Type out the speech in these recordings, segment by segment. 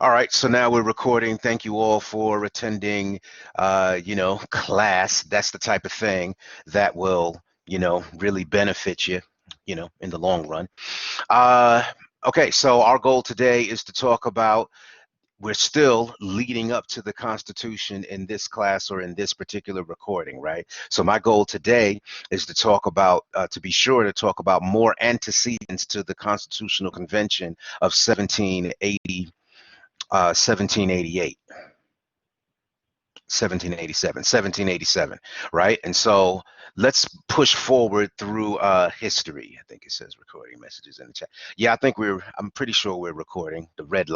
All right, so now we're recording. Thank you all for attending, class. That's the type of thing that will, really benefit you, in the long run. Uh, okay, so our goal today is to talk about, we're still leading up to the Constitution in this class or in this particular recording, right? So my goal today is to talk about, to be sure to talk about more antecedents to the Constitutional Convention of 1788, 1787, right? And so let's push forward through history. I think it says recording messages in the chat. Yeah, I'm pretty sure we're recording. The red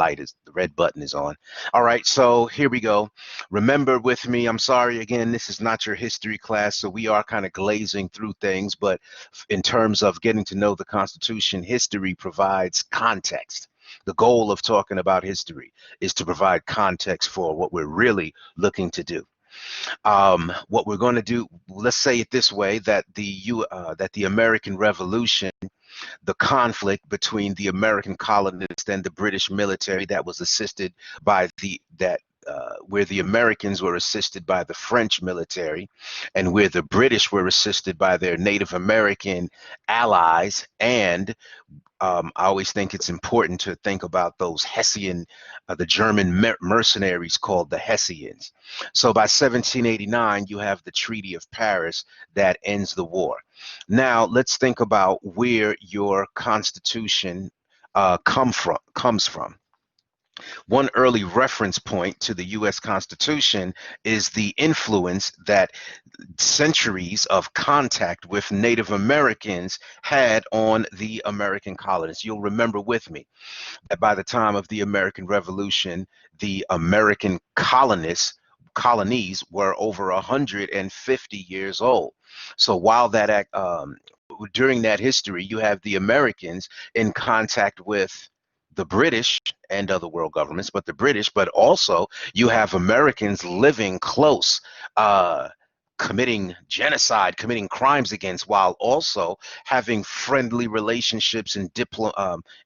button is on. All right, so here we go. Remember with me, I'm sorry again, this is not your history class, so we are kind of glazing through things, but in terms of getting to know the Constitution, history provides context. The goal of talking about history is to provide context for what we're really looking to do. What we're going to do, let's say it this way, that the American Revolution, the conflict between the American colonists and the British military that was assisted by where the Americans were assisted by the French military, and where the British were assisted by their Native American allies. And I always think it's important to think about those the German mercenaries called the Hessians. So by 1789, you have the Treaty of Paris that ends the war. Now let's think about where your Constitution comes from. One early reference point to the U.S. Constitution is the influence that centuries of contact with Native Americans had on the American colonists. You'll remember with me that by the time of the American Revolution, the American colonies were over 150 years old. So during that history, you have the Americans in contact with the British and other world governments, but the British, but also you have Americans living close, committing genocide, committing crimes against, while also having friendly relationships and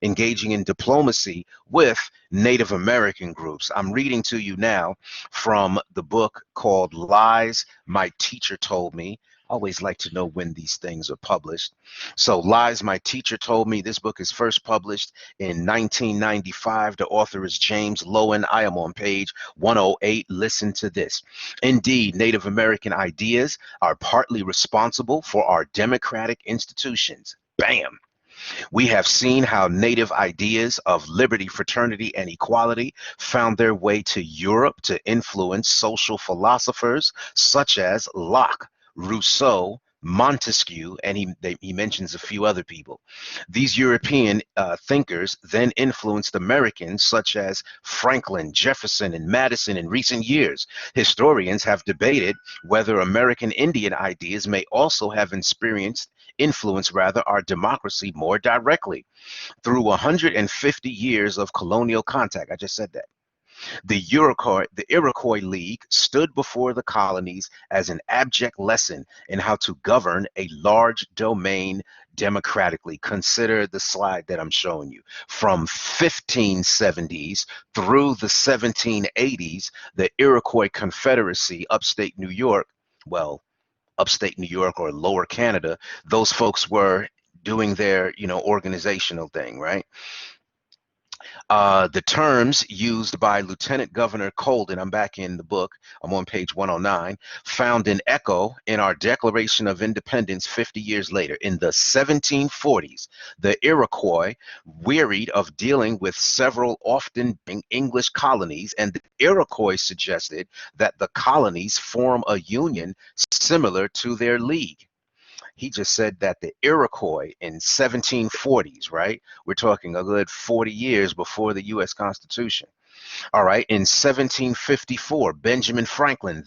engaging in diplomacy with Native American groups. I'm reading to you now from the book called Lies My Teacher Told Me. I always like to know when these things are published. So Lies My Teacher Told Me, this book is first published in 1995. The author is James Lowen. I am on page 108. Listen to this. Indeed, Native American ideas are partly responsible for our democratic institutions. Bam. We have seen how Native ideas of liberty, fraternity, and equality found their way to Europe to influence social philosophers such as Locke, Rousseau, Montesquieu, and he mentions a few other people. These European thinkers then influenced Americans such as Franklin, Jefferson, and Madison in recent years. Historians have debated whether American Indian ideas may also have influenced our democracy more directly. Through 150 years of colonial contact, I just said that, the Iroquois League stood before the colonies as an abject lesson in how to govern a large domain democratically. Consider the slide that I'm showing you. From 1570s through the 1780s, the Iroquois Confederacy, upstate New York or lower Canada, those folks were doing their, organizational thing, right? The terms used by Lieutenant Governor Colden, I'm back in the book, I'm on page 109, found an echo in our Declaration of Independence 50 years later. In the 1740s, the Iroquois wearied of dealing with several often English colonies, and the Iroquois suggested that the colonies form a union similar to their league. He just said that the Iroquois in 1740s, right? We're talking a good 40 years before the U.S. Constitution. All right, in 1754, Benjamin Franklin,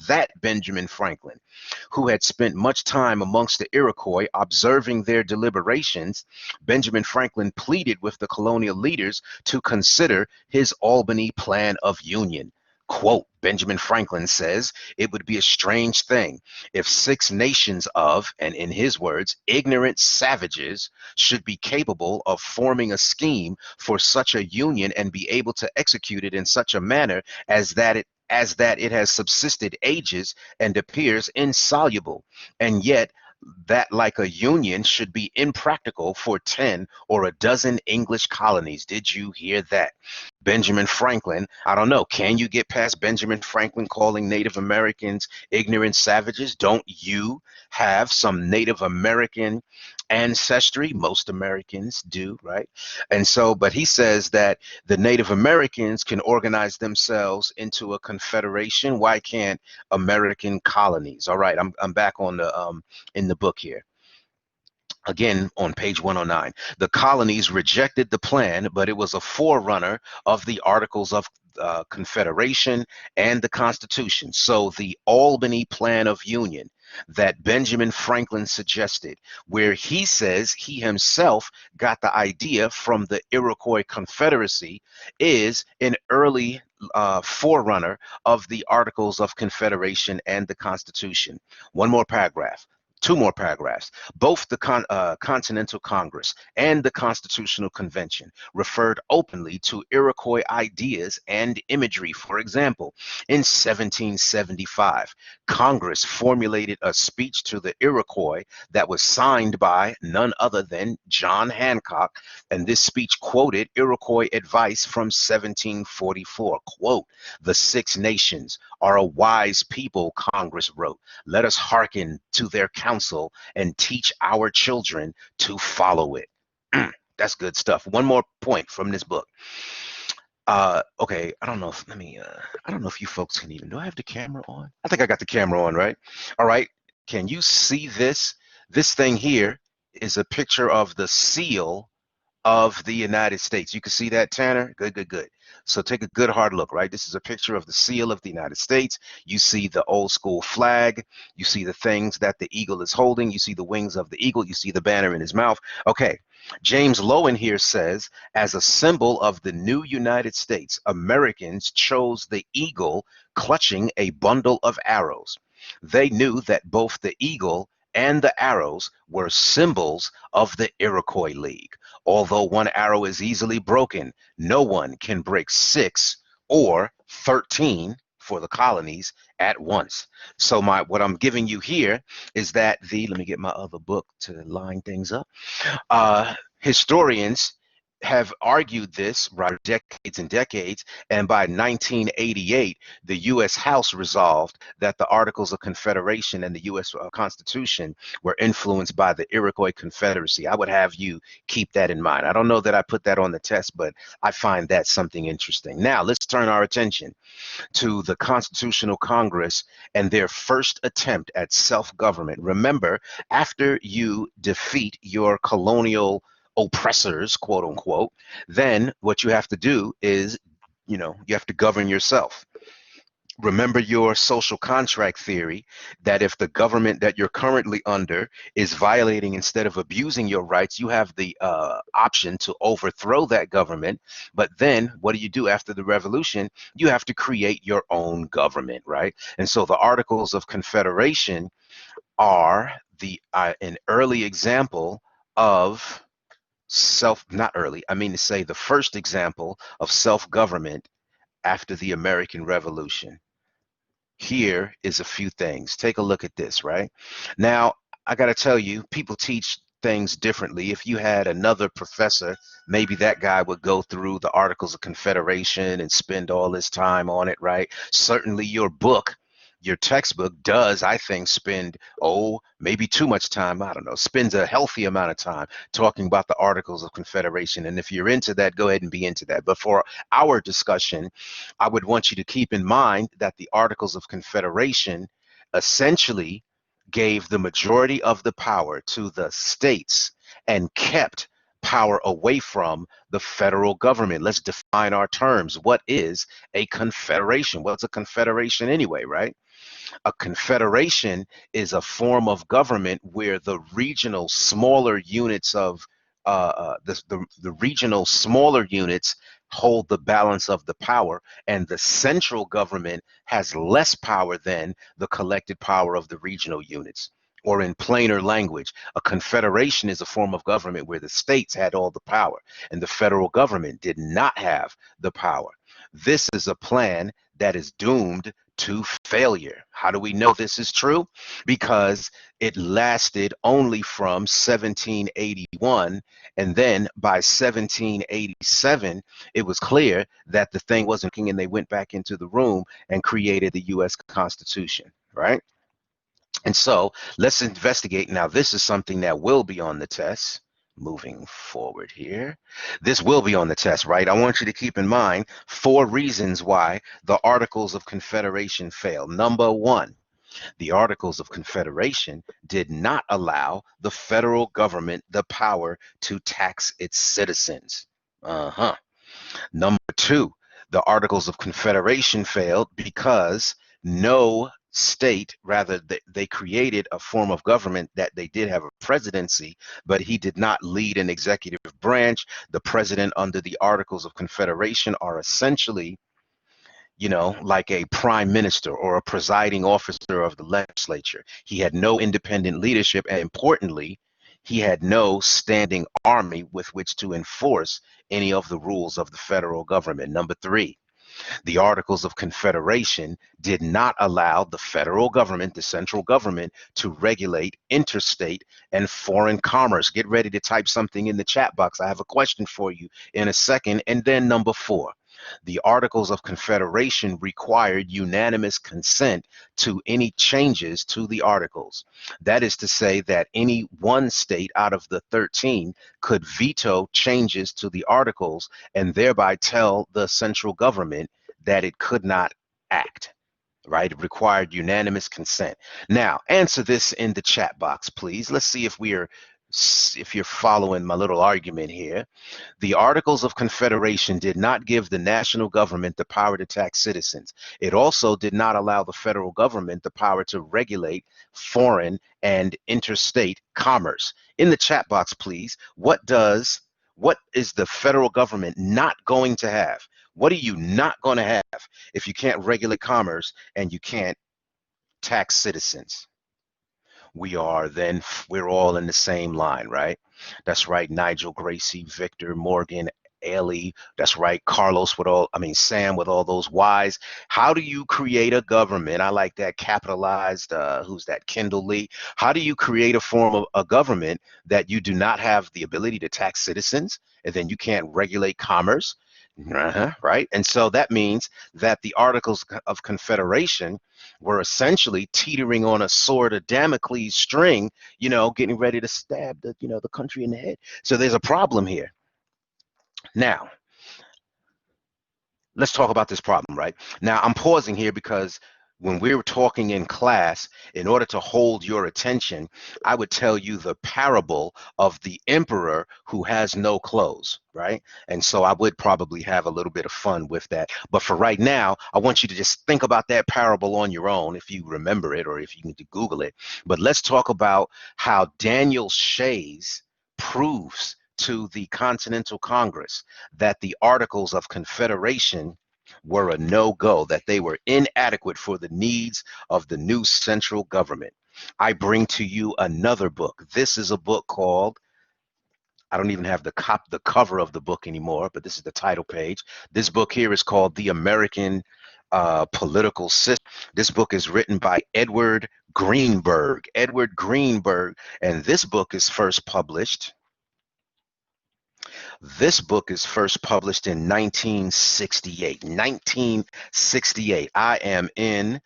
who had spent much time amongst the Iroquois observing their deliberations, Benjamin Franklin pleaded with the colonial leaders to consider his Albany Plan of Union. Quote, Benjamin Franklin says, it would be a strange thing if six nations of, and in his words, ignorant savages should be capable of forming a scheme for such a union and be able to execute it in such a manner as that it has subsisted ages and appears insoluble, and yet that like a union should be impractical for 10 or a dozen English colonies. Did you hear that? Benjamin Franklin, I don't know, can you get past Benjamin Franklin calling Native Americans ignorant savages? Don't you have some Native American ancestry? Most Americans do, right? And so, but he says that the Native Americans can organize themselves into a confederation. Why can't American colonies? All right, I'm back on the in the book here. Again, on page 109, the colonies rejected the plan, but it was a forerunner of the Articles of Confederation and the Constitution. So the Albany Plan of Union that Benjamin Franklin suggested, where he says he himself got the idea from the Iroquois Confederacy, is an early forerunner of the Articles of Confederation and the Constitution. One more paragraph. Two more paragraphs. Both the Continental Congress and the Constitutional Convention referred openly to Iroquois ideas and imagery. For example, in 1775, Congress formulated a speech to the Iroquois that was signed by none other than John Hancock, and this speech quoted Iroquois advice from 1744. Quote, "The Six Nations are a wise people," Congress wrote. "Let us hearken to their counsel and teach our children to follow it." That's good stuff. One more point from this book. Okay, I don't know if I don't know if you folks can even, do I have the camera on? I think I got the camera on, right? All right. Can you see this? This thing here is a picture of the seal of the United States. You can see that, Tanner? Good, good, good. So take a good hard look, right? This is a picture of the seal of the United States. You see the old school flag. You see the things that the eagle is holding. You see the wings of the eagle. You see the banner in his mouth. Okay. James Lowen here says, as a symbol of the new United States, Americans chose the eagle clutching a bundle of arrows. They knew that both the eagle and the arrows were symbols of the Iroquois League. Although one arrow is easily broken, no one can break 6 or 13 for the colonies at once. So what I'm giving you here is that let me get my other book to line things up. Historians have argued this right decades and decades, and by 1988 the U.S. House resolved that the Articles of Confederation and the U.S. Constitution were influenced by the Iroquois Confederacy. I would have you keep that in mind. I don't know that I put that on the test, but I find that something interesting. Now let's turn our attention to the Constitutional Congress and their first attempt at self-government. Remember, after you defeat your colonial oppressors, quote unquote, then what you have to do is, you have to govern yourself. Remember your social contract theory, that if the government that you're currently under is violating instead of abusing your rights, you have the option to overthrow that government. But then what do you do after the revolution? You have to create your own government, right? And so the Articles of Confederation are an early example of not early, I mean to say the first example of self-government after the American Revolution. Here is a few things. Take a look at this, right? Now, I got to tell you, people teach things differently. If you had another professor, maybe that guy would go through the Articles of Confederation and spend all his time on it, right? Certainly your book, your textbook does, I think, spend, maybe too much time, I don't know, spends a healthy amount of time talking about the Articles of Confederation. And if you're into that, go ahead and be into that. But for our discussion, I would want you to keep in mind that the Articles of Confederation essentially gave the majority of the power to the states and kept power away from the federal government. Let's define our terms. What is a confederation? What's a confederation anyway, right? A confederation is a form of government where the regional smaller units of the regional smaller units hold the balance of the power, and the central government has less power than the collected power of the regional units. Or in plainer language, a confederation is a form of government where the states had all the power and the federal government did not have the power. This is a plan that is doomed to failure. How do we know this is true? Because it lasted only from 1781, and then by 1787 it was clear that the thing wasn't working, and they went back into the room and created the US Constitution, right? And so let's investigate. Now, this is something that will be on the test. Moving forward here, this will be on the test, right? I want you to keep in mind 4 reasons why the Articles of Confederation failed. Number 1, the Articles of Confederation did not allow the federal government the power to tax its citizens. Number 2, the Articles of Confederation failed because no state, rather, they created a form of government that they did have a presidency, but he did not lead an executive branch. The president under the Articles of Confederation are essentially, like a prime minister or a presiding officer of the legislature. He had no independent leadership, and importantly, he had no standing army with which to enforce any of the rules of the federal government. Number 3, the Articles of Confederation did not allow the federal government, the central government, to regulate interstate and foreign commerce. Get ready to type something in the chat box. I have a question for you in a second. And then number 4, the Articles of Confederation required unanimous consent to any changes to the Articles. That is to say that any one state out of the 13 could veto changes to the Articles and thereby tell the central government that it could not act. Right? It required unanimous consent. Now, answer this in the chat box, please. Let's see if you're following my little argument here. The Articles of Confederation did not give the national government the power to tax citizens. It also did not allow the federal government the power to regulate foreign and interstate commerce. In the chat box, please, what is the federal government not going to have? What are you not going to have if you can't regulate commerce and you can't tax citizens? We're all in the same line, right? That's right, Nigel, Gracie, Victor, Morgan, Ellie. That's right, Carlos Sam with all those Y's. How do you create a government? I like that capitalized, who's that, Kendall Lee? How do you create a form of a government that you do not have the ability to tax citizens, and then you can't regulate commerce? Right? And so that means that the Articles of Confederation were essentially teetering on a sword of Damocles string, getting ready to stab the country in the head. So there's a problem here. Now, let's talk about this problem, right? Now, I'm pausing here because when we were talking in class, in order to hold your attention, I would tell you the parable of the emperor who has no clothes, right? And so I would probably have a little bit of fun with that. But for right now, I want you to just think about that parable on your own, if you remember it or if you need to Google it. But let's talk about how Daniel Shays proves to the Continental Congress that the Articles of Confederation were a no-go, that they were inadequate for the needs of the new central government. I bring to you another book. This is a book called, I don't even have the cover of the book anymore, but this is the title page. This book here is called The American Political System. This book is written by Edward Greenberg. And this book is first published in 1968. 1968. I am in,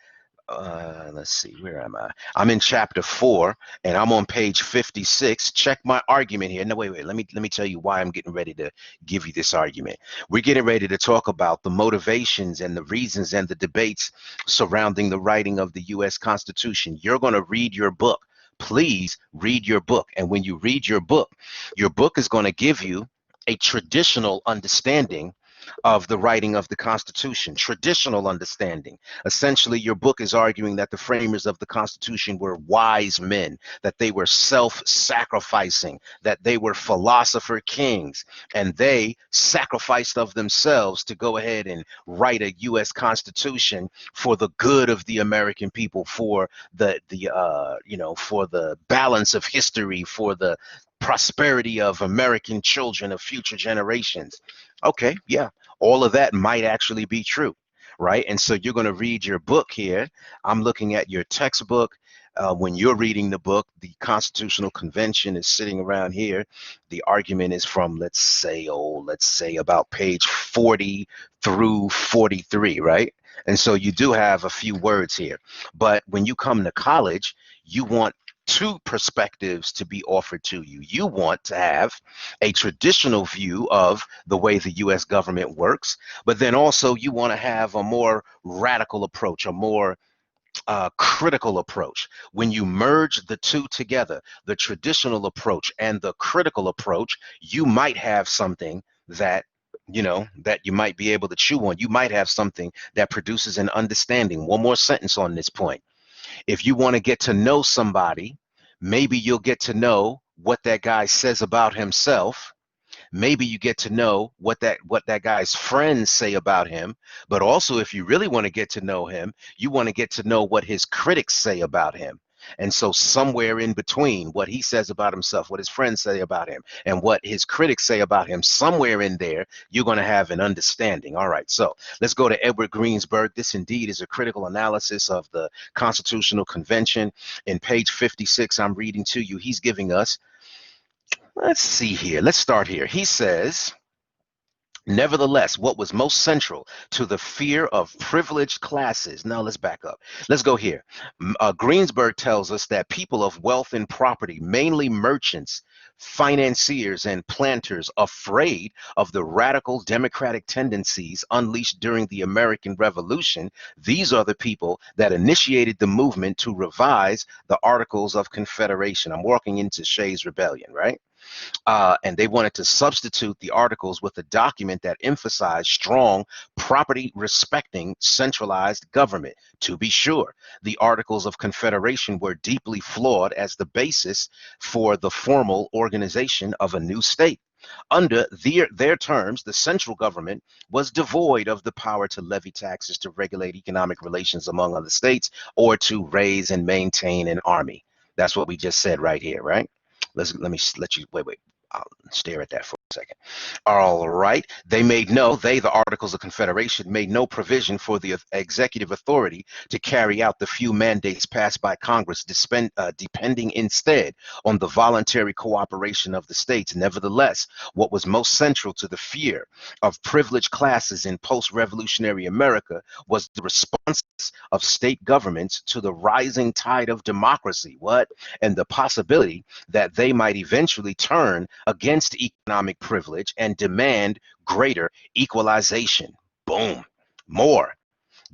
let's see, where am I? I'm in chapter 4, and I'm on page 56. Check my argument here. No, wait. Let me tell you why I'm getting ready to give you this argument. We're getting ready to talk about the motivations and the reasons and the debates surrounding the writing of the U.S. Constitution. You're going to read your book. Please read your book. And when you read your book is going to give you a traditional understanding of the writing of the Constitution, traditional understanding. Essentially, your book is arguing that the framers of the Constitution were wise men, that they were self-sacrificing, that they were philosopher kings, and they sacrificed of themselves to go ahead and write a U.S. Constitution for the good of the American people, for for the balance of history, for the prosperity of American children, of future generations. Okay, yeah, all of that might actually be true, right? And so you're going to read your book here. I'm looking at your textbook. When you're reading the book, the Constitutional Convention is sitting around here. The argument is from, let's say about page 40 through 43, right? And so you do have a few words here. But when you come to college, you want two perspectives to be offered to you. You want to have a traditional view of the way the US government works, but then also you want to have a more radical approach, a more critical approach. When you merge the two together, the traditional approach and the critical approach, you might have something that that you might be able to chew on. You might have something that produces an understanding. One more sentence on this point. If you want to get to know somebody, maybe you'll get to know what that guy says about himself. Maybe you get to know what that guy's friends say about him. But also, if you really want to get to know him, you want to get to know what his critics say about him. And so somewhere in between what he says about himself, what his friends say about him, and what his critics say about him, somewhere in there, you're going to have an understanding. All right, so let's go to Edward Greensburg. This indeed is a critical analysis of the Constitutional Convention. In page 56, I'm reading to you, he's giving us, let's see here, let's start here. He says, nevertheless, what was most central to the fear of privileged classes. Now let's back up. Let's go here. Greensburg tells us that people of wealth and property, mainly merchants, financiers, and planters, afraid of the radical democratic tendencies unleashed during the American Revolution, these are the people that initiated the movement to revise the Articles of Confederation. I'm walking into Shays' Rebellion, right? And they wanted to substitute the articles with a document that emphasized strong property respecting centralized government. To be sure, the Articles of Confederation were deeply flawed as the basis for the formal organization of a new state. Under their terms, the central government was devoid of the power to levy taxes, to regulate economic relations among other states, or to raise and maintain an army. That's what we just said right here, right? Let me let you wait. I'll stare at that for a second. All right. The Articles of Confederation made no provision for the executive authority to carry out the few mandates passed by Congress, depending instead on the voluntary cooperation of the states. Nevertheless, what was most central to the fear of privileged classes in post-revolutionary America was the response of state governments to the rising tide of democracy. What? And the possibility that they might eventually turn against economic privilege and demand greater equalization. Boom. More.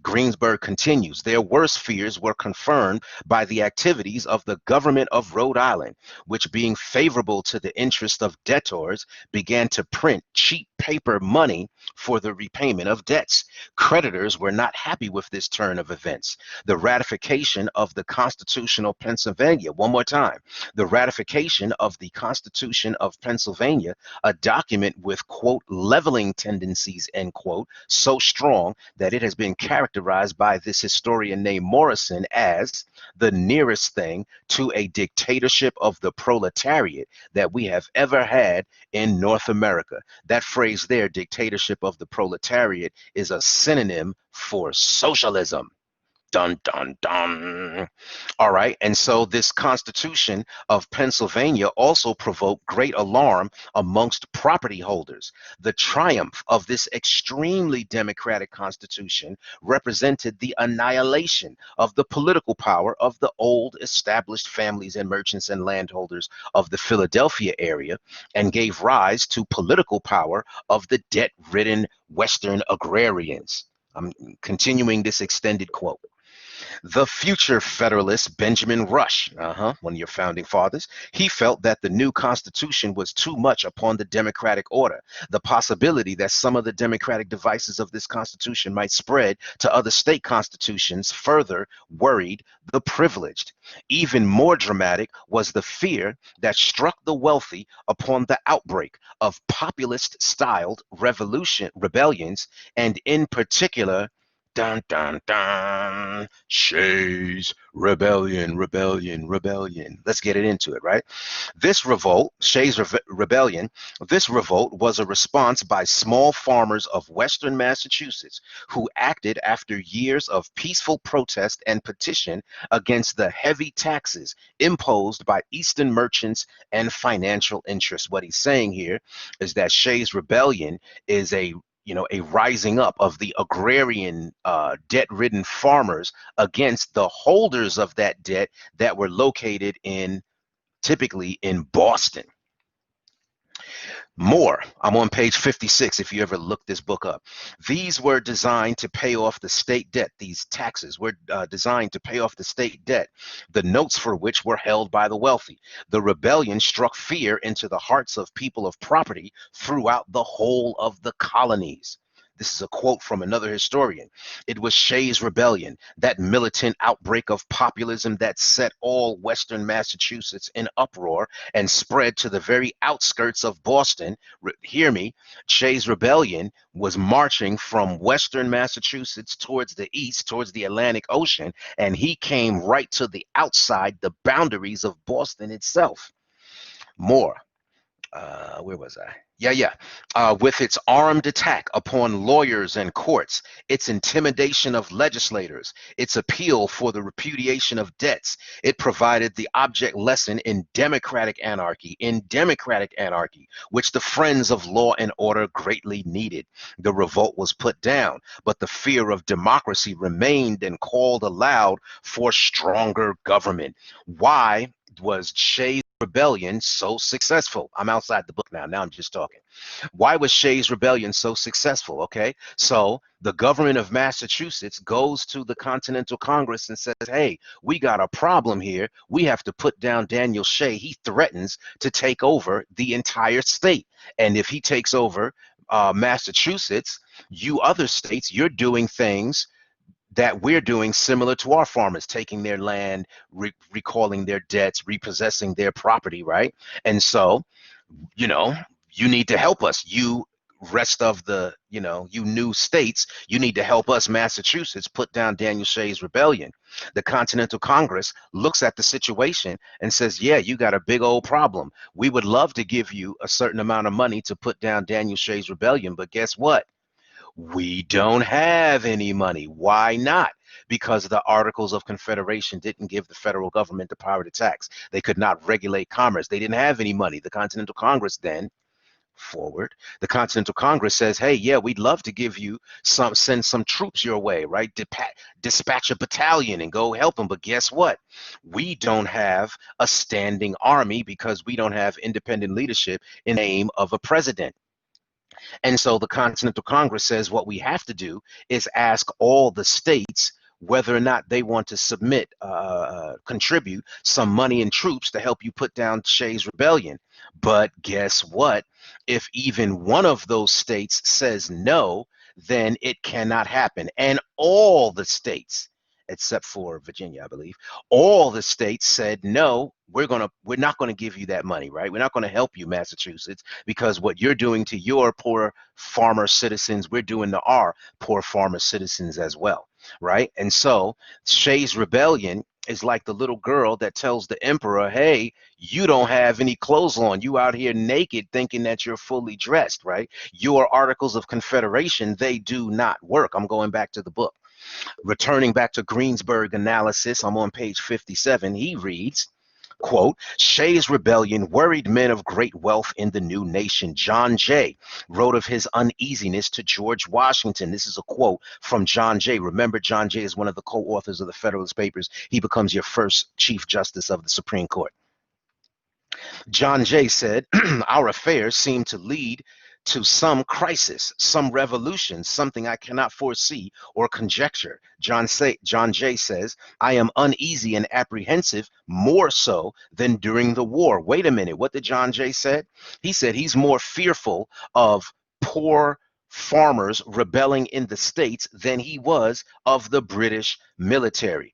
Greensburg continues, their worst fears were confirmed by the activities of the government of Rhode Island, which, being favorable to the interest of debtors, began to print cheap paper money for the repayment of debts. Creditors were not happy with this turn of events. The ratification of the Constitution of Pennsylvania, one more time, the ratification of the Constitution of Pennsylvania, a document with, quote, leveling tendencies, end quote, so strong that it has been characterized by this historian named Morrison as the nearest thing to a dictatorship of the proletariat that we have ever had in North America. That phrase there, dictatorship of the proletariat, is a synonym for socialism. Dun, dun, dun. All right. And so this Constitution of Pennsylvania also provoked great alarm amongst property holders. The triumph of this extremely democratic Constitution represented the annihilation of the political power of the old established families and merchants and landholders of the Philadelphia area, and gave rise to political power of the debt-ridden Western agrarians. I'm continuing this extended quote. The future Federalist Benjamin Rush, one of your founding fathers, he felt that the new Constitution was too much upon the democratic order. The possibility that some of the democratic devices of this Constitution might spread to other state constitutions further worried the privileged. Even more dramatic was the fear that struck the wealthy upon the outbreak of populist styled rebellions, and in particular, dun dun dun, Shays rebellion, rebellion, rebellion. Let's get it into it, right? This revolt, Rebellion, this revolt was a response by small farmers of Western Massachusetts who acted after years of peaceful protest and petition against the heavy taxes imposed by Eastern merchants and financial interests. What he's saying here is that Shays Rebellion is a rising up of the agrarian debt-ridden farmers against the holders of that debt that were located in typically in Boston. More, I'm on page 56 if you ever look this book up. These were designed to pay off the state debt. These taxes were designed to pay off the state debt, the notes for which were held by the wealthy. The rebellion struck fear into the hearts of people of property throughout the whole of the colonies. This is a quote from another historian. It was Shays' Rebellion, that militant outbreak of populism that set all Western Massachusetts in uproar and spread to the very outskirts of Boston. Hear me, Shays' Rebellion was marching from Western Massachusetts towards the east, towards the Atlantic Ocean, and he came right to the outside, the boundaries of Boston itself. More. Where was I? With its armed attack upon lawyers and courts, its intimidation of legislators, its appeal for the repudiation of debts, it provided the object lesson in democratic anarchy, which the friends of law and order greatly needed. The revolt was put down, but the fear of democracy remained and called aloud for stronger government. Why was Shays' Rebellion so successful? I'm outside the book now. Now I'm just talking. Why was Shays' Rebellion so successful? Okay, so the government of Massachusetts goes to the Continental Congress and says, hey, we got a problem here. We have to put down Daniel Shay. He threatens to take over the entire state. And if he takes over Massachusetts, you other states, you're doing things that we're doing similar to our farmers, taking their land, recalling their debts, repossessing their property, right? And so, you know, you need to help us. You rest of the, you new states, you need to help us, Massachusetts, put down Daniel Shays' Rebellion. The Continental Congress looks at the situation and says, yeah, you got a big old problem. We would love to give you a certain amount of money to put down Daniel Shays' Rebellion, but guess what? We don't have any money. Why not? Because the Articles of Confederation didn't give the federal government the power to tax. They could not regulate commerce. They didn't have any money. The Continental Congress then, forward, the Continental Congress says, hey, yeah, we'd love to give you send some troops your way, right? Dispatch a battalion and go help them. But guess what? We don't have a standing army because we don't have independent leadership in the name of a president. And so the Continental Congress says what we have to do is ask all the states whether or not they want to contribute some money and troops to help you put down Shays' Rebellion. But guess what? If even one of those states says no, then it cannot happen. And all the states, except for Virginia, I believe, all the states said no, we're not gonna give you that money, right? We're not gonna help you, Massachusetts, because what you're doing to your poor farmer citizens, we're doing to our poor farmer citizens as well, right? And so Shays' Rebellion is like the little girl that tells the emperor, hey, you don't have any clothes on. You out here naked thinking that you're fully dressed, right? Your Articles of Confederation, they do not work. I'm going back to the book. Returning back to Greensburg analysis, I'm on page 57. He reads, quote, Shays' Rebellion worried men of great wealth in the new nation. John Jay wrote of his uneasiness to George Washington. This is a quote from John Jay. Remember, John Jay is one of the co-authors of the Federalist Papers. He becomes your first Chief Justice of the Supreme Court. John Jay said, our affairs seem to lead to some crisis, some revolution, something I cannot foresee or conjecture. John Jay says, I am uneasy and apprehensive more so than during the war. Wait a minute, what did John Jay said? He said he's more fearful of poor farmers rebelling in the States than he was of the British military.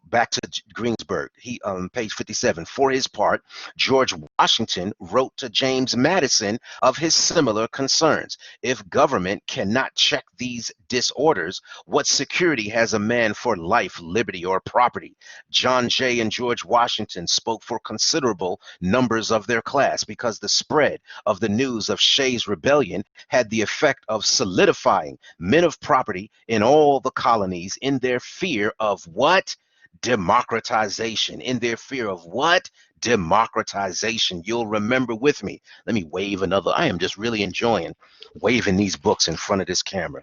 Back to Greensburg, he page 57. For his part, George Washington wrote to James Madison of his similar concerns. If government cannot check these disorders, what security has a man for life, liberty, or property? John Jay and George Washington spoke for considerable numbers of their class because the spread of the news of Shays' rebellion had the effect of solidifying men of property in all the colonies in their fear of what? Democratization. In their fear of what? Democratization. You'll remember with me. Let me wave another. I am just really enjoying waving these books in front of this camera.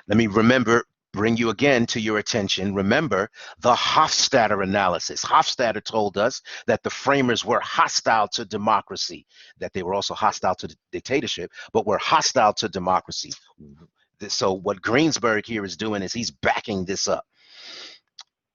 Let me bring you again to your attention. Remember the Hofstadter analysis. Hofstadter told us that the framers were hostile to democracy, that they were also hostile to dictatorship, but were hostile to democracy. So what Greensburg here is doing is he's backing this up.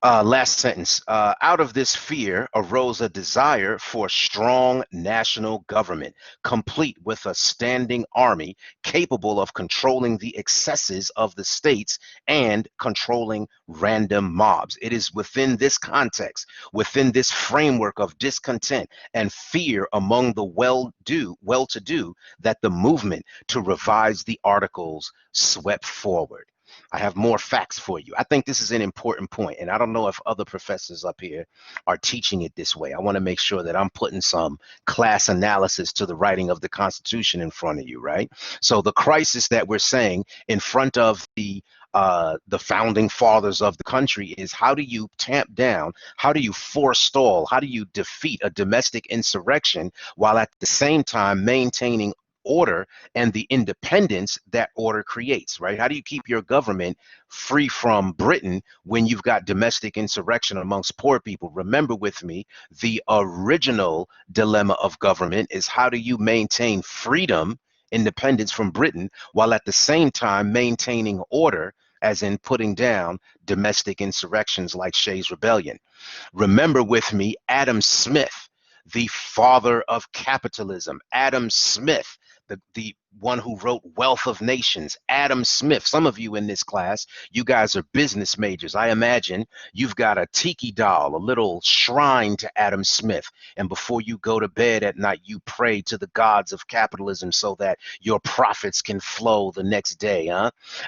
Last sentence. Out of this fear arose a desire for strong national government, complete with a standing army capable of controlling the excesses of the states and controlling random mobs. It is within this context, within this framework of discontent and fear among the well-to-do, that the movement to revise the Articles swept forward. I have more facts for you. I think this is an important point, and I don't know if other professors up here are teaching it this way. I want to make sure that I'm putting some class analysis to the writing of the Constitution in front of you, right? So the crisis that we're saying in front of the founding fathers of the country is, how do you tamp down, how do you forestall, how do you defeat a domestic insurrection while at the same time maintaining order and the independence that order creates, right? How do you keep your government free from Britain when you've got domestic insurrection amongst poor people? Remember with me, the original dilemma of government is, how do you maintain freedom, independence from Britain, while at the same time maintaining order, as in putting down domestic insurrections like Shays' Rebellion? Remember with me, Adam Smith, the father of capitalism. Adam Smith, the one who wrote Wealth of Nations. Adam Smith. Some of you in this class, you guys are business majors. I imagine you've got a tiki doll, a little shrine to Adam Smith. And before you go to bed at night, you pray to the gods of capitalism so that your profits can flow the next day.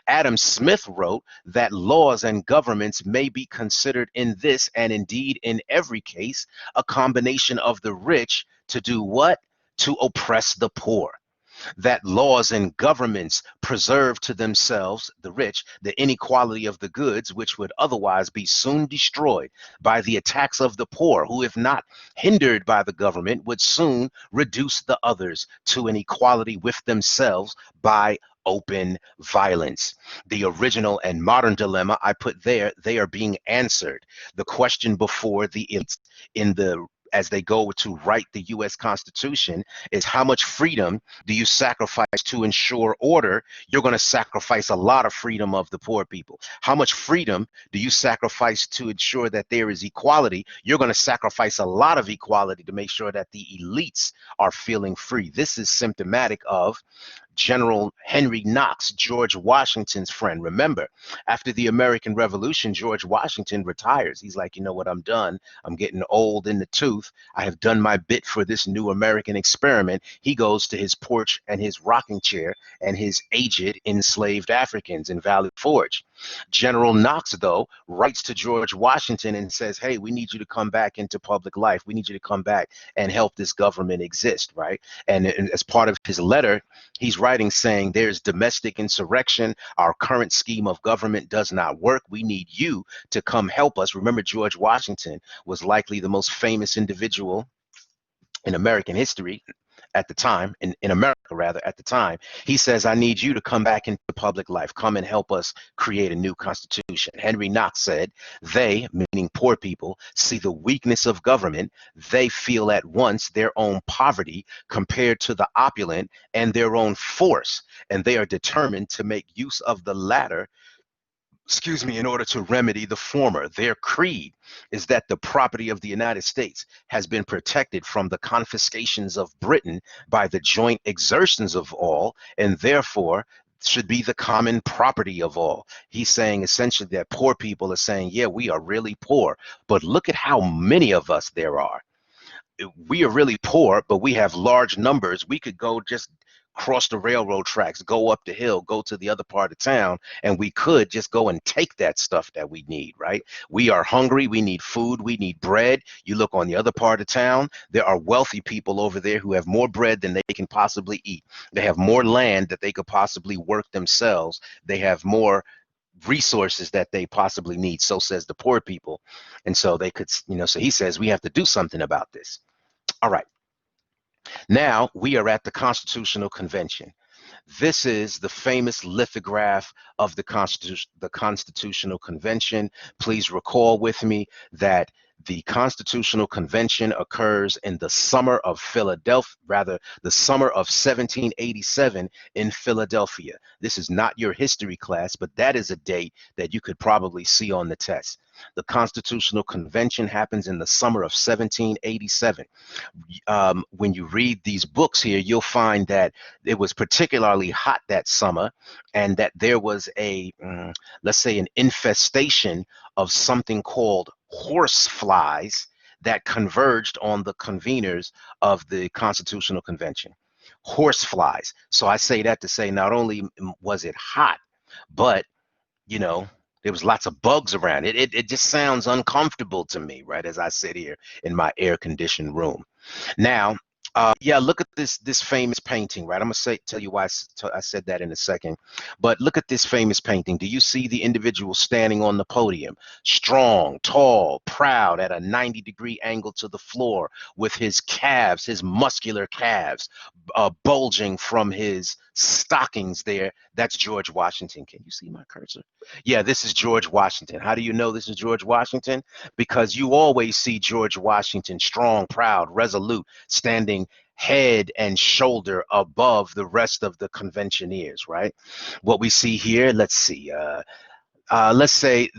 Adam Smith wrote that laws and governments may be considered in this, and indeed in every case, a combination of the rich to do what? To oppress the poor. That laws and governments preserve to themselves, the rich, the inequality of the goods, which would otherwise be soon destroyed by the attacks of the poor, who, if not hindered by the government, would soon reduce the others to an equality with themselves by open violence. The original and modern dilemma I put there, they are being answered. The question before the elites in the as they go to write the U.S. Constitution is, how much freedom do you sacrifice to ensure order? You're going to sacrifice a lot of freedom of the poor people. How much freedom do you sacrifice to ensure that there is equality? You're going to sacrifice a lot of equality to make sure that the elites are feeling free. This is symptomatic of General Henry Knox, George Washington's friend. Remember, after the American Revolution, George Washington retires. He's like, you know what, I'm done. I'm getting old in the tooth. I have done my bit for this new American experiment. He goes to his porch and his rocking chair and his aged enslaved Africans in Valley Forge. General Knox, though, writes to George Washington and says, hey, we need you to come back into public life. We need you to come back and help this government exist, right? And as part of his letter, he's writing saying, there's domestic insurrection. Our current scheme of government does not work. We need you to come help us. Remember, George Washington was likely the most famous individual in American history, at the time, in America rather, at the time. He says, I need you to come back into public life. Come and help us create a new constitution. Henry Knox said, they, meaning poor people, see the weakness of government. They feel at once their own poverty compared to the opulent and their own force, and they are determined to make use of the latter, in order to remedy the former. Their creed is that the property of the United States has been protected from the confiscations of Britain by the joint exertions of all, and therefore should be the common property of all. He's saying essentially that poor people are saying, yeah, we are really poor, but look at how many of us there are. We are really poor, but we have large numbers. We could go just cross the railroad tracks, go up the hill, go to the other part of town, and we could just go and take that stuff that we need, right? We are hungry, we need food, we need bread. You look on the other part of town, there are wealthy people over there who have more bread than they can possibly eat. They have more land that they could possibly work themselves. They have more resources that they possibly need. So says the poor people. And so they could, so he says we have to do something about this. All right. Now we are at the Constitutional Convention. This is the famous lithograph of the Constitutional Convention. Please recall with me that the Constitutional Convention occurs in the summer of Philadelphia, rather the summer of 1787 in Philadelphia. This is not your history class, but that is a date that you could probably see on the test. The Constitutional Convention happens in the summer of 1787. When you read these books here, you'll find that it was particularly hot that summer, and that there was let's say, an infestation of something called horse flies that converged on the conveners of the Constitutional Convention. Horse flies. So I say that to say not only was it hot, but there was lots of bugs around. It just sounds uncomfortable to me, right, as I sit here in my air-conditioned room. Now, yeah, look at this famous painting, right? I'm gonna tell you why I said that in a second. But look at this famous painting. Do you see the individual standing on the podium? Strong, tall, proud, at a 90-degree angle to the floor, with his calves, his muscular calves, bulging from his stockings there. That's George Washington. Can you see my cursor? Yeah, this is George Washington. How do you know this is George Washington? Because you always see George Washington strong, proud, resolute, standing head and shoulder above the rest of the conventioneers, right? What we see here, let's see, let's say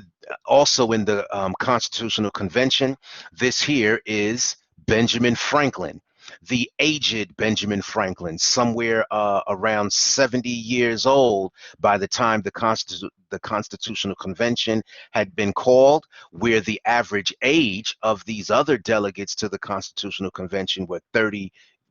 also in the Constitutional Convention, this here is Benjamin Franklin, the aged Benjamin Franklin, somewhere around 70 years old by the time the Constitutional Convention had been called, where the average age of these other delegates to the Constitutional Convention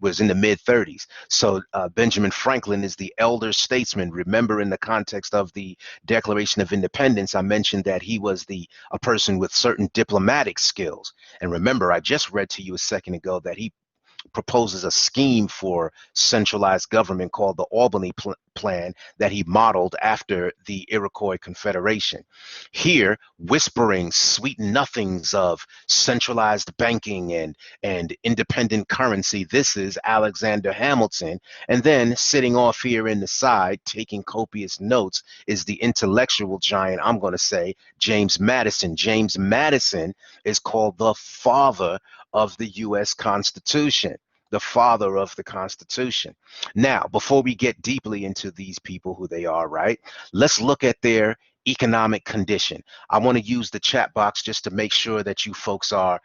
was in the mid 30s. So Benjamin Franklin is the elder statesman. Remember, in the context of the Declaration of Independence, I mentioned that he was a person with certain diplomatic skills. And remember, I just read to you a second ago that he proposes a scheme for centralized government called the Albany Plan that he modeled after the Iroquois Confederation. Here, whispering sweet nothings of centralized banking and independent currency, this is Alexander Hamilton. And then sitting off here in the side, taking copious notes, is the intellectual giant, I'm going to say, James Madison. James Madison is called the father of the U.S. Constitution, the father of the Constitution. Now, before we get deeply into these people, who they are, right, let's look at their economic condition. I want to use the chat box just to make sure that you folks are,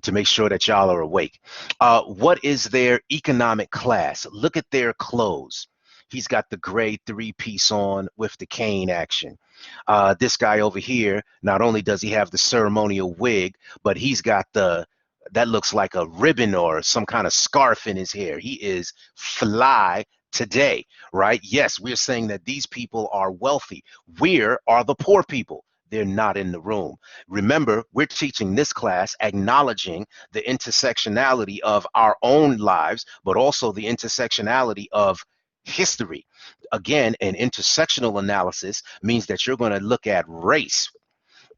to make sure that y'all are awake. What is their economic class? Look at their clothes. He's got the gray three-piece on with the cane action. This guy over here, not only does he have the ceremonial wig, but he's got that looks like a ribbon or some kind of scarf in his hair. He is fly today, right? Yes, we're saying that these people are wealthy. Where are the poor people? They're not in the room. Remember, we're teaching this class acknowledging the intersectionality of our own lives, but also the intersectionality of history. Again, an intersectional analysis means that you're going to look at race,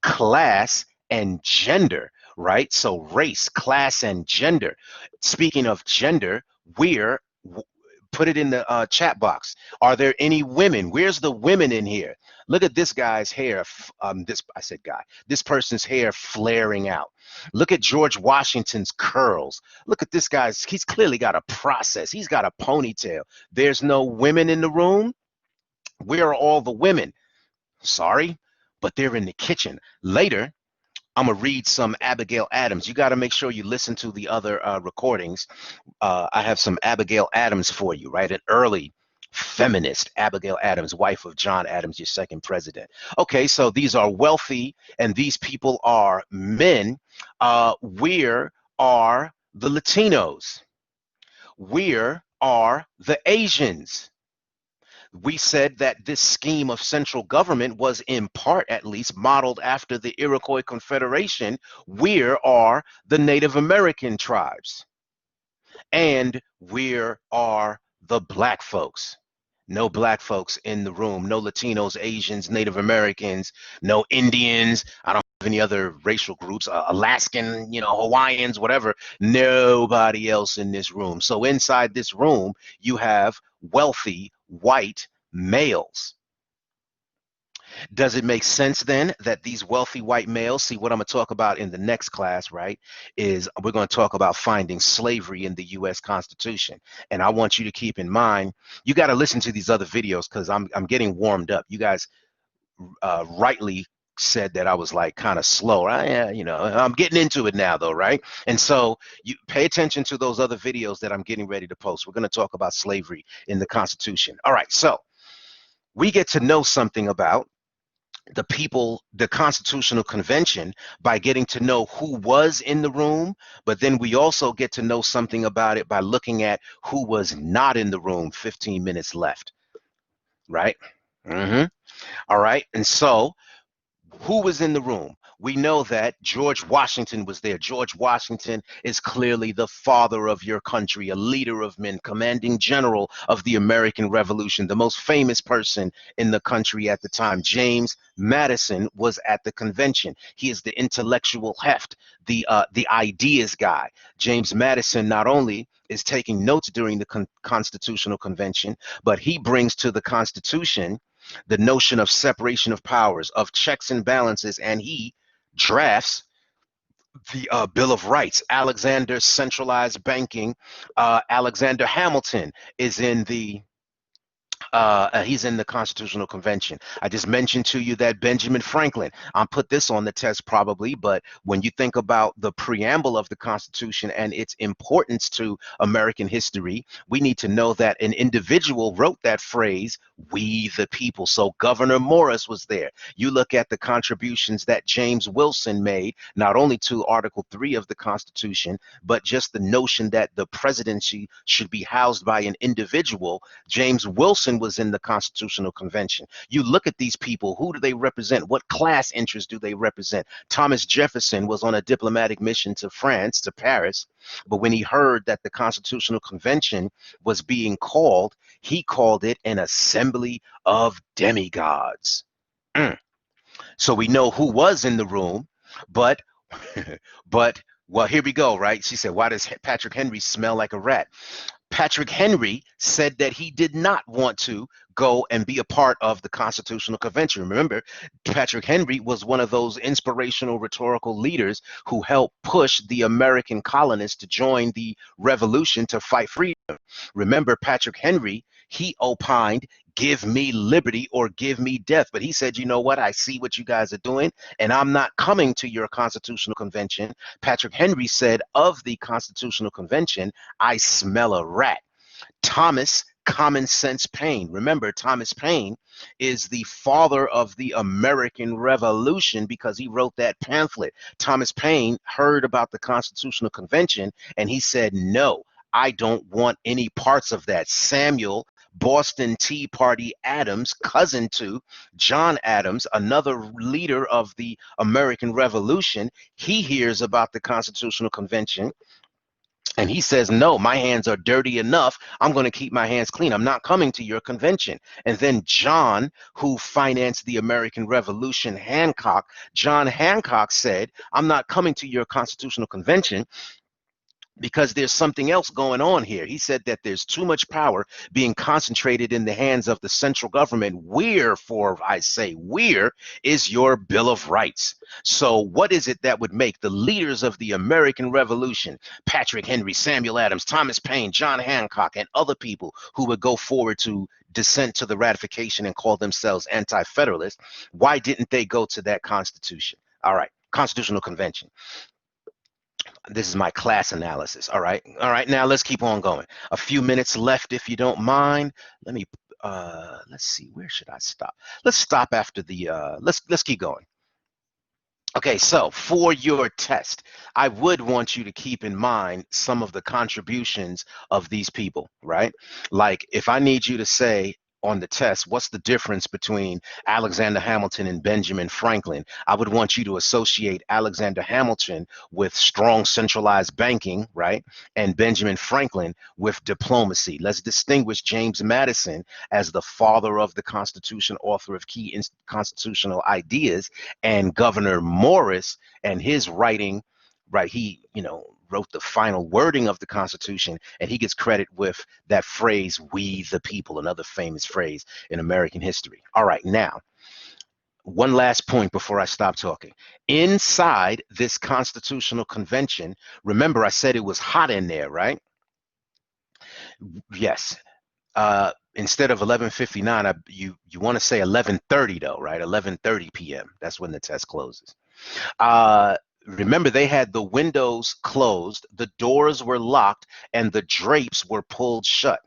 class, and gender, right? So race, class, and gender. Speaking of gender, We're put it in the chat box. Are there any women? Where's the women in here? Look at this guy's hair. This I said guy. This person's hair flaring out. Look at George Washington's curls. Look at this guy's. He's clearly got a process. He's got a ponytail. There's no women in the room. Where are all the women? Sorry, but they're in the kitchen. Later, I'm gonna read some Abigail Adams. You got to make sure you listen to the other recordings. I have some Abigail Adams for you, right? An early feminist, Abigail Adams, wife of John Adams, your second president. Okay, so these are wealthy, and these people are men. Where are the Latinos? Where are the Asians? We said that this scheme of central government was in part at least modeled after the Iroquois Confederation. Where are the Native American tribes? And where are the black folks? No black folks in the room, no Latinos, Asians, Native Americans, no Indians. I don't have any other racial groups, Alaskan, Hawaiians, whatever. Nobody else in this room. So inside this room, you have wealthy white males. Does it make sense then that these wealthy white males, see what I'm going to talk about in the next class, right, is we're going to talk about finding slavery in the U.S. Constitution. And I want you to keep in mind, you got to listen to these other videos because I'm getting warmed up. You guys rightly said that I was like kind of slow. I'm getting into it now though, right? And so you pay attention to those other videos that I'm getting ready to post. We're going to talk about slavery in the Constitution. All right, so we get to know something about the people, the Constitutional Convention, by getting to know who was in the room, but then we also get to know something about it by looking at who was not in the room. 15 minutes left, right? All right, and so who was in the room? We know that George Washington was there. George Washington is clearly the father of your country, a leader of men, commanding general of the American Revolution, the most famous person in the country at the time. James Madison was at the convention. He is the intellectual heft, the ideas guy. James Madison not only is taking notes during the Constitutional Convention, but he brings to the Constitution the notion of separation of powers, of checks and balances, and he drafts the Bill of Rights. Alexander's centralized banking. Alexander Hamilton is in the he's in the Constitutional Convention. I just mentioned to you that Benjamin Franklin, I'll put this on the test probably, but when you think about the preamble of the Constitution and its importance to American history, we need to know that an individual wrote that phrase, we the people. So Governor Morris was there. You look at the contributions that James Wilson made, not only to Article 3 of the Constitution, but just the notion that the presidency should be housed by an individual. James Wilson was in the Constitutional Convention. You look at these people, who do they represent? What class interests do they represent? Thomas Jefferson was on a diplomatic mission to France, to Paris, but when he heard that the Constitutional Convention was being called, he called it an assembly of demigods. So we know who was in the room, but well, here we go, right? She said, why does Patrick Henry smell like a rat? Patrick Henry said that he did not want to go and be a part of the Constitutional Convention. Remember, Patrick Henry was one of those inspirational rhetorical leaders who helped push the American colonists to join the revolution to fight freedom. Remember, Patrick Henry, he opined, give me liberty or give me death. But he said, you know what? I see what you guys are doing, and I'm not coming to your Constitutional Convention. Patrick Henry said of the Constitutional Convention, I smell a rat. Thomas Common Sense Paine. Remember, Thomas Paine is the father of the American Revolution because he wrote that pamphlet. Thomas Paine heard about the Constitutional Convention and he said, no, I don't want any parts of that. Samuel Boston Tea Party Adams, cousin to John Adams, another leader of the American Revolution, he hears about the Constitutional Convention and he says, no, my hands are dirty enough. I'm going to keep my hands clean. I'm not coming to your convention. And then John, who financed the American Revolution, John Hancock said, I'm not coming to your Constitutional Convention because there's something else going on here. He said that there's too much power being concentrated in the hands of the central government. Where, for I say, where is your Bill of Rights? So, what is it that would make the leaders of the American Revolution, Patrick Henry, Samuel Adams, Thomas Paine, John Hancock, and other people who would go forward to dissent to the ratification and call themselves anti-federalists, why didn't they go to that Constitution? All right, Constitutional Convention. This is my class analysis. All right. All right. Now let's keep on going. A few minutes left, if you don't mind. Let me let's see, where should I stop? Let's stop after the let's keep going. Okay, so for your test, I would want you to keep in mind some of the contributions of these people, right? Like if I need you to say on the test, what's the difference between Alexander Hamilton and Benjamin Franklin? I would want you to associate Alexander Hamilton with strong centralized banking, right? And Benjamin Franklin with diplomacy. Let's distinguish James Madison as the father of the Constitution, author of key constitutional ideas, and Governor Morris and his writing, right? He, wrote the final wording of the Constitution, and he gets credit with that phrase, "we the people," another famous phrase in American history. All right, now, one last point before I stop talking. Inside this Constitutional Convention, remember I said it was hot in there, right? Yes. Instead of 11:59, you want to say 11:30 though, right? 11:30 p.m. That's when the test closes. Remember, they had the windows closed, the doors were locked, and the drapes were pulled shut.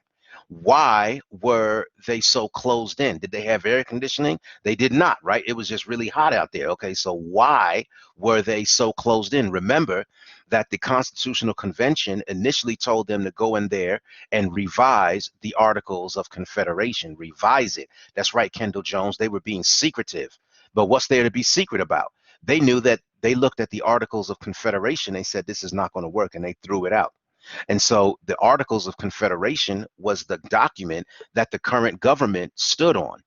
Why were they so closed in? Did they have air conditioning? They did not, right? It was just really hot out there. Okay, so why were they so closed in? Remember that the Constitutional Convention initially told them to go in there and revise the Articles of Confederation, revise it. That's right, Kendall Jones. They were being secretive. But what's there to be secret about? They knew that they looked at the Articles of Confederation. They said, this is not going to work, and they threw it out. And so the Articles of Confederation was the document that the current government stood on.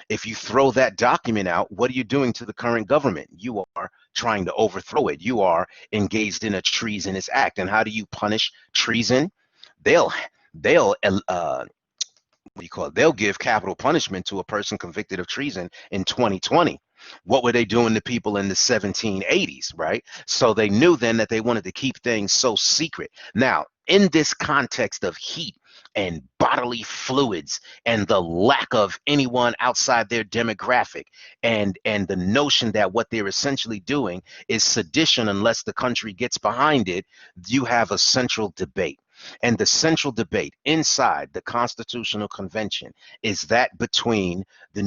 If you throw that document out, what are you doing to the current government? You are trying to overthrow it. You are engaged in a treasonous act. And how do you punish treason? They'll what do you call it? They'll give capital punishment to a person convicted of treason in 2020. What were they doing to people in the 1780s, right? So they knew then that they wanted to keep things so secret. Now, in this context of heat and bodily fluids and the lack of anyone outside their demographic, and the notion that what they're essentially doing is sedition unless the country gets behind it, you have a central debate. And the central debate inside the Constitutional Convention is that between the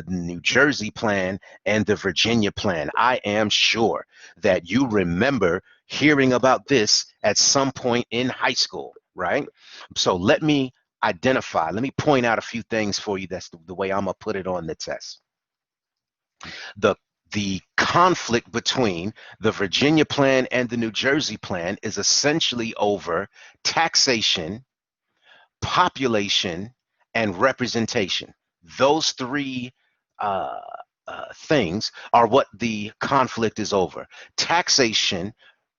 New Jersey plan and the Virginia plan. I am sure that you remember hearing about this at some point in high school, right? So let me point out a few things for you. That's the way I'm gonna put it on the test. The the conflict between the Virginia plan and the New Jersey plan is essentially over taxation, population, and representation. Those three uh, things are what the conflict is over. Taxation,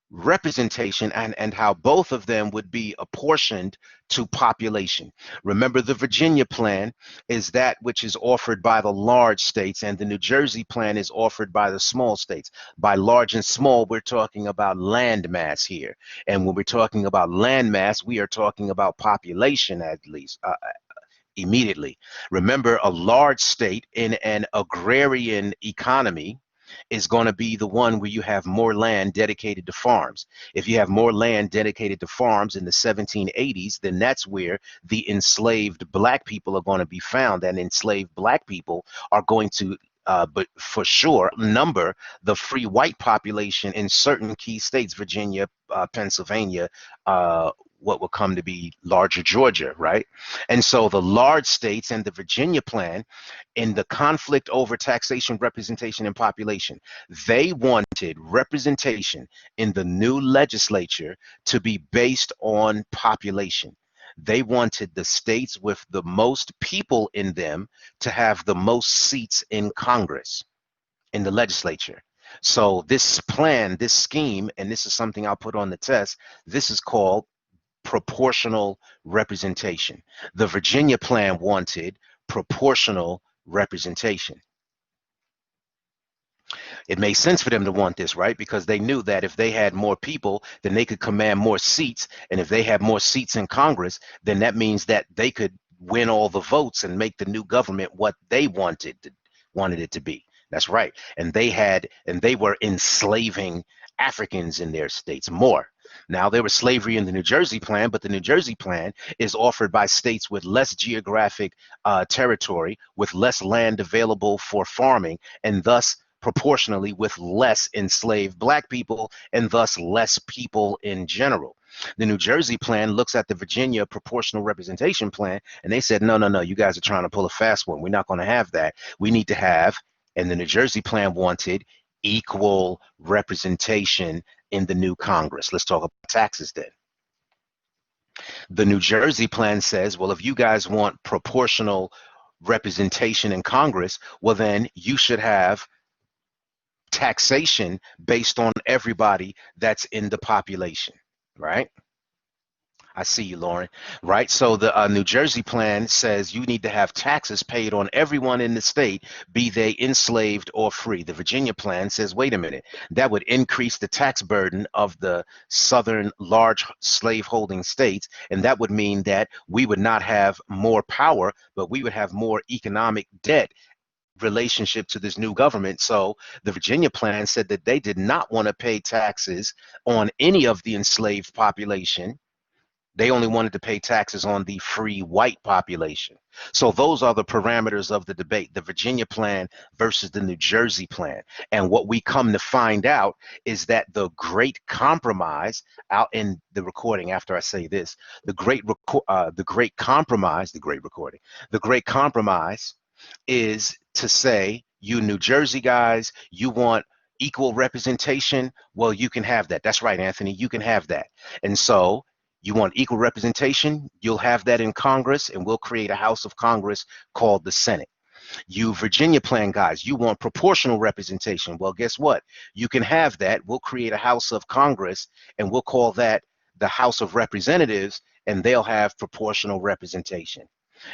representation, and how both of them would be apportioned to population. Remember, the Virginia plan is that which is offered by the large states, and the New Jersey plan is offered by the small states. By large and small, we're talking about land mass here. And when we're talking about land mass, we are talking about population, at least. Immediately. Remember, a large state in an agrarian economy is going to be the one where you have more land dedicated to farms. If you have more land dedicated to farms in the 1780s, then that's where the enslaved black people are going to be found, and enslaved black people are going to but for sure number the free white population in certain key states, Virginia, Pennsylvania, what will come to be larger Georgia, right? And so the large states and the Virginia plan, in the conflict over taxation, representation, and population, they wanted representation in the new legislature to be based on population. They wanted the states with the most people in them to have the most seats in Congress, in the legislature. So this plan, this scheme, and this is something I'll put on the test, this is called proportional representation. The Virginia plan wanted proportional representation. It made sense for them to want this, right? Because they knew that if they had more people, then they could command more seats. And if they had more seats in Congress, then that means that they could win all the votes and make the new government what they wanted it to be. That's right. And they were enslaving Africans in their states more. Now there was slavery in the New Jersey plan, but the New Jersey plan is offered by states with less geographic territory, with less land available for farming, and thus proportionally with less enslaved black people and thus less people in general. The New Jersey plan looks at the Virginia proportional representation plan and they said, no, no, no, you guys are trying to pull a fast one. We're not going to have that. We need to have, and the New Jersey plan wanted equal representation in the new Congress. Let's talk about taxes then. The New Jersey plan says, well, if you guys want proportional representation in Congress, well, then you should have taxation based on everybody that's in the population, right? I see you, Lauren. Right. So the New Jersey plan says you need to have taxes paid on everyone in the state, be they enslaved or free. The Virginia plan says, wait a minute, that would increase the tax burden of the southern large slaveholding states. And that would mean that we would not have more power, but we would have more economic debt relationship to this new government. So the Virginia plan said that they did not want to pay taxes on any of the enslaved population. They only wanted to pay taxes on the free white population. So those are the parameters of the debate, the Virginia plan versus the New Jersey plan. And what we come to find out is that the great compromise, out in the recording after I say this, the great compromise, the great compromise is to say, you New Jersey guys, you want equal representation. Well, you can have that. That's right, Anthony, you can have that. And so you want equal representation, you'll have that in Congress, and we'll create a House of Congress called the Senate. You Virginia plan guys, you want proportional representation. Well, guess what? You can have that. We'll create a House of Congress, and we'll call that the House of Representatives, and they'll have proportional representation.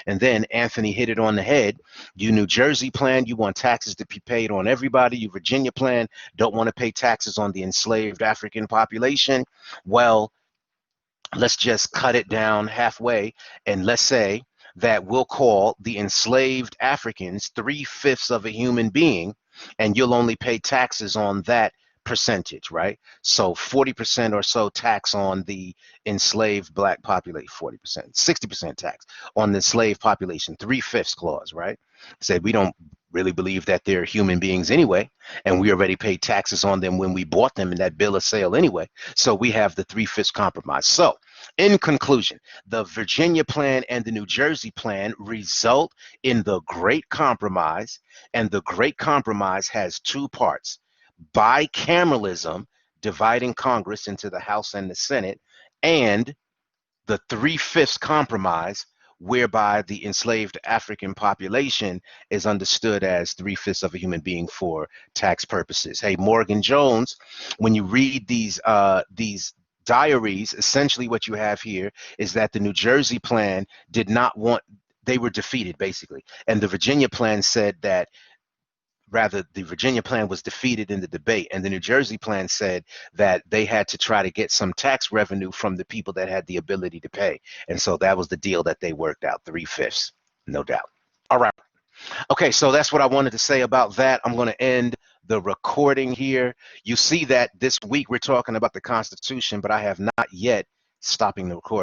And then Anthony hit it on the head. You New Jersey plan, you want taxes to be paid on everybody. You Virginia plan, don't want to pay taxes on the enslaved African population. Well, let's just cut it down halfway and let's say that we'll call the enslaved Africans 3/5 of a human being, and you'll only pay taxes on that percentage, right? So 40% or so tax on the enslaved black population, 40%, 60% tax on the slave population, 3/5 clause, right? Said we don't really believe that they're human beings anyway, and we already paid taxes on them when we bought them in that bill of sale anyway. So we have the 3/5 compromise. So in conclusion, the Virginia plan and the New Jersey plan result in the Great Compromise, and the Great Compromise has two parts: bicameralism, dividing Congress into the House and the Senate, and the 3/5 compromise, whereby the enslaved African population is understood as 3/5 of a human being for tax purposes. Hey, Morgan Jones, when you read these diaries, essentially what you have here is that the New Jersey plan did not want, they were defeated basically, and the Virginia plan said that, rather, the Virginia plan was defeated in the debate, and the New Jersey plan said that they had to try to get some tax revenue from the people that had the ability to pay. And so that was the deal that they worked out, 3/5, no doubt. All right. Okay, so that's what I wanted to say about that. I'm going to end the recording here. You see that this week we're talking about the Constitution, but I have not yet stopping the recording.